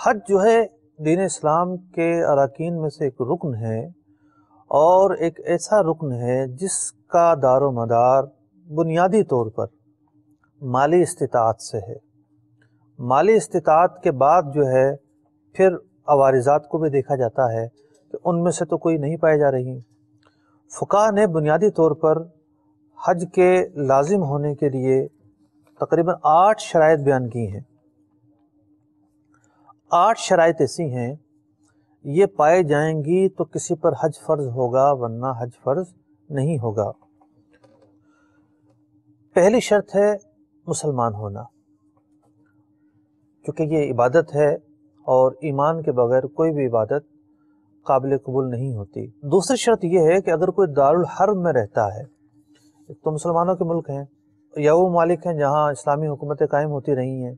حج جو ہے دین اسلام کے اراکین میں سے ایک رکن ہے، اور ایک ایسا رکن ہے جس کا دار و مدار بنیادی طور پر مالی استطاعت سے ہے۔ مالی استطاعت کے بعد جو ہے پھر عوارضات کو بھی دیکھا جاتا ہے کہ ان میں سے تو کوئی نہیں پائے جا رہی۔ فقہاء نے بنیادی طور پر حج کے لازم ہونے کے لیے تقریباً 8 شرائط بیان کی ہیں۔ 8 شرائط ایسی ہیں، یہ پائے جائیں گی تو کسی پر حج فرض ہوگا، ورنہ حج فرض نہیں ہوگا۔ پہلی شرط ہے مسلمان ہونا، کیونکہ یہ عبادت ہے اور ایمان کے بغیر کوئی بھی عبادت قابل قبول نہیں ہوتی۔ دوسری شرط یہ ہے کہ اگر کوئی دارالحرب میں رہتا ہے، ایک تو مسلمانوں کے ملک ہیں یا وہ ممالک ہیں جہاں اسلامی حکومتیں قائم ہوتی رہی ہیں،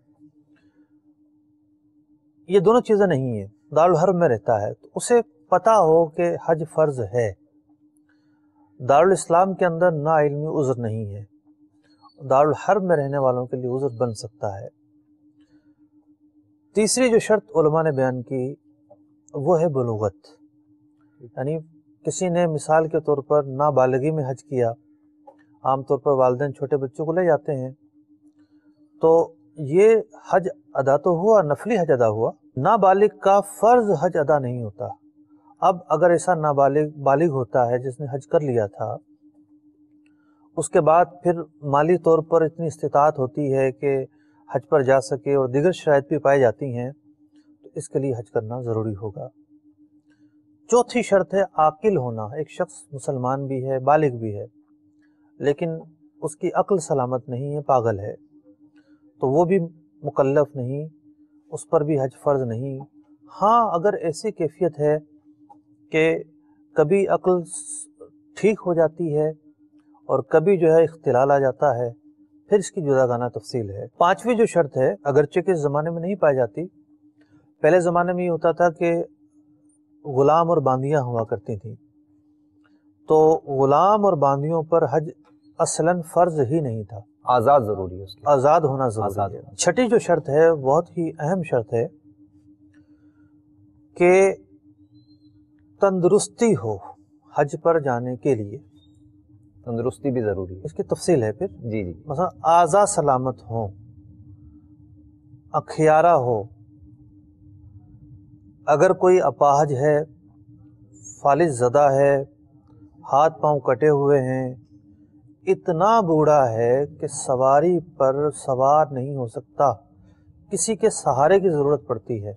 یہ دونوں چیزیں نہیں ہیں، دارالحرب میں رہتا ہے تو اسے پتہ ہو کہ حج فرض ہے۔ دارالاسلام کے اندر نا علمی عذر نہیں ہے، دارالحرب میں رہنے والوں کے لیے عذر بن سکتا ہے۔ تیسری جو شرط علماء نے بیان کی وہ ہے بلوغت، یعنی کسی نے مثال کے طور پر نابالغی میں حج کیا، عام طور پر والدین چھوٹے بچوں کو لے جاتے ہیں، تو یہ حج ادا تو ہوا، نفلی حج ادا ہوا، نابالغ کا فرض حج ادا نہیں ہوتا۔ اب اگر ایسا بالغ ہوتا ہے جس نے حج کر لیا تھا، اس کے بعد پھر مالی طور پر اتنی استطاعت ہوتی ہے کہ حج پر جا سکے اور دیگر شرائط بھی پائی جاتی ہیں، تو اس کے لیے حج کرنا ضروری ہوگا۔ چوتھی شرط ہے عاقل ہونا۔ ایک شخص مسلمان بھی ہے، بالغ بھی ہے، لیکن اس کی عقل سلامت نہیں ہے، پاگل ہے، تو وہ بھی مکلف نہیں، اس پر بھی حج فرض نہیں۔ ہاں اگر ایسی کیفیت ہے کہ کبھی عقل ٹھیک ہو جاتی ہے اور کبھی جو ہے اختلال آ جاتا ہے، پھر اس کی جداگانہ تفصیل ہے۔ پانچویں جو شرط ہے، اگرچہ کہ اس زمانے میں نہیں پائی جاتی، پہلے زمانے میں یہ ہوتا تھا کہ غلام اور باندیاں ہوا کرتی تھیں، تو غلام اور باندیوں پر حج اصلاً فرض ہی نہیں تھا، آزاد ضروری ہے، اس کی آزاد ہونا ضروری ہے۔ چھٹی جو شرط ہے بہت ہی اہم شرط ہے کہ تندرستی ہو حج پر جانے کے لیے۔ تندرستی بھی ضروری ہے، اس کی تفصیل ہے پھر، جی مثلا اعضاء سلامت ہوں، اکھیارہ ہو، اگر کوئی اپاہج ہے، فالج زدہ ہے، ہاتھ پاؤں کٹے ہوئے ہیں، اتنا بوڑھا ہے کہ سواری پر سوار نہیں ہو سکتا، کسی کے سہارے کی ضرورت پڑتی ہے،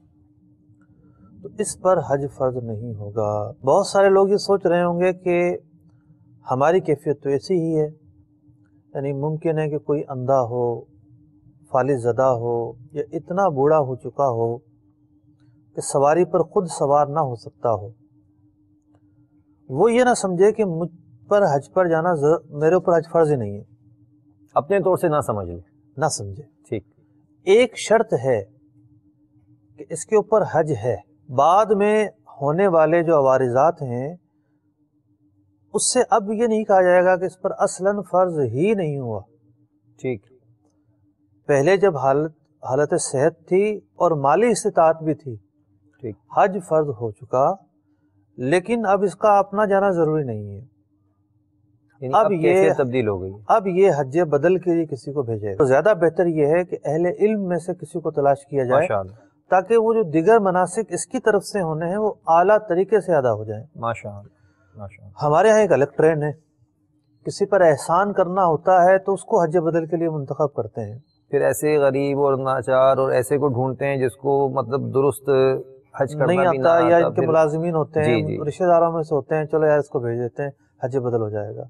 تو اس پر حج فرض نہیں ہوگا۔ بہت سارے لوگ یہ سوچ رہے ہوں گے کہ ہماری کیفیت تو ایسی ہی ہے، یعنی ممکن ہے کہ کوئی اندھا ہو، فالج زدہ ہو، یا اتنا بوڑھا ہو چکا ہو کہ سواری پر خود سوار نہ ہو سکتا ہو۔ وہ یہ نہ سمجھے کہ مجھ پر حج پر جانا میرے اوپر حج فرض ہی نہیں ہے، اپنے طور سے نہ سمجھ لیں، نہ سمجھے۔ ٹھیک، ایک شرط ہے کہ اس کے اوپر حج ہے، بعد میں ہونے والے جو عوارضات ہیں اس سے اب یہ نہیں کہا جائے گا کہ اس پر اصلاً فرض ہی نہیں ہوا۔ ٹھیک، پہلے جب حالت صحت تھی اور مالی استطاعت بھی تھی، ٹھیک، حج فرض ہو چکا، لیکن اب اس کا اپنا جانا ضروری نہیں ہے، یعنی اب کیفیت تبدیل ہو گئی، اب یہ حج بدل کے لیے کسی کو بھیجے گا۔ تو زیادہ بہتر یہ ہے کہ اہل علم میں سے کسی کو تلاش کیا جائے، ماشاءاللہ، تاکہ وہ جو دیگر مناسک اس کی طرف سے ہونے ہیں وہ اعلیٰ طریقے سے ادا ہو جائیں۔ ماشاءاللہ، ماشاءاللہ۔ ہمارے ہاں ایک الگ ٹرین ہے، کسی پر احسان کرنا ہوتا ہے تو اس کو حج بدل کے لیے منتخب کرتے ہیں، پھر ایسے غریب اور ناچار اور ایسے کو ڈھونڈتے ہیں جس کو مطلب درست حج کرنا نہیں بھی نہ آتا، یا آتا، ان کے پھر ملازمین ہوتے ہیں، جی رشتہ داروں میں سے ہوتے ہیں، چلو یار اس کو بھیج دیتے ہیں، حج بدل ہو جائے گا۔